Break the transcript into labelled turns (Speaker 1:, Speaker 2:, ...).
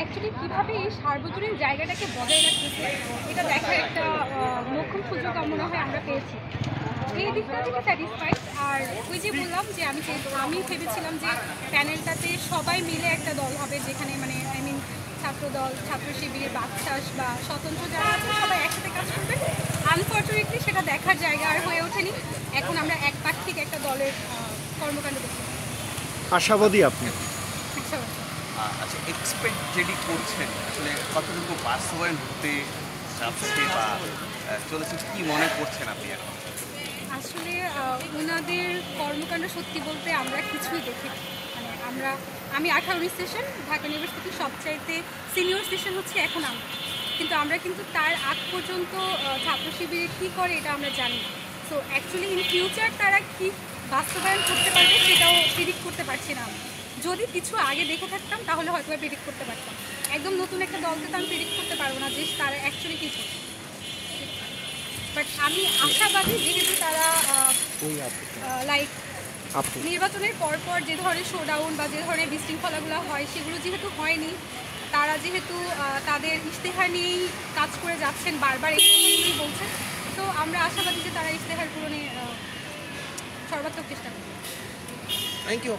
Speaker 1: Actually কীভাবে এই সার্বজনীন জায়গাটাকে বজায় রাখতেছে এটা দেখার একটা মোক্ষম সুযোগ মনে হয় আমরা পেয়েছি। এই দিকটা থেকে স্যাটিসফাইড। আর ওই যে বললাম যে আমি ভেবেছিলাম যে প্যানেলটাতে সবাই মিলে একটা দল হবে, যেখানে মানে আই মিন ছাত্রদল, ছাত্র শিবির, বাকশাস বা স্বতন্ত্র যারা আছে সবাই একসাথে কাজ করবে। আনফর্চুনেটলি সেটা দেখার জায়গা আর হয়ে ওঠেনি। এখন আমরা একপাক্ষিক একটা দলের কর্মকাণ্ড দেখতে
Speaker 2: আশাবাদী আপনি?
Speaker 3: আচ্ছা, এক্সপেক্ট যেটি করছেন আসলে কতটুকু বাস্তবায়ন হতে যাচ্ছে বা চলেছে, কি মনে করছেন আপনি এখন?
Speaker 1: আসলে ওনাদের কর্মকাণ্ড সত্যি বলতে আমরা কিছুই দেখি মানে আমি 18-19 সেশন ঢাকা ইউনিভার্সিটির সবচাইতে সিনিয়র সেশন হচ্ছে এখন কিন্তু আমরা তার আগ পর্যন্ত ছাত্র শিবিরে কী করে এটা আমরা জানি। সো অ্যাকচুয়ালি ইন ফিউচার তারা কী বাস্তবায়ন করতে পারবে সেটাও প্রেডিক্ট করতে পারছি না। যদি কিছু আগে দেখে থাকতাম তাহলে হয়তো প্রেডিক্ট করতে পারতাম। একদম নতুন একটা দলকে তো আমি প্রেডিক্ট করতে পারবো না যে তারা অ্যাকচুয়ালি কী করবে। বাট আমি আশাবাদী, যেহেতু তারা লাইক নির্বাচনের পরপর যে ধরনের শোডাউন বা যে ধরনের বিশৃঙ্খলাগুলো হয় সেগুলো যেহেতু হয়নি, তারা যেহেতু তাদের ইশতেহার নিয়েই কাজ করে যাচ্ছেন, বারবার এই কথাগুলোই বলছেন, তো আমরা আশাবাদী যে তারা ইশতেহার পূরণে সর্বাত্মক চেষ্টা করবে।
Speaker 2: Thank you.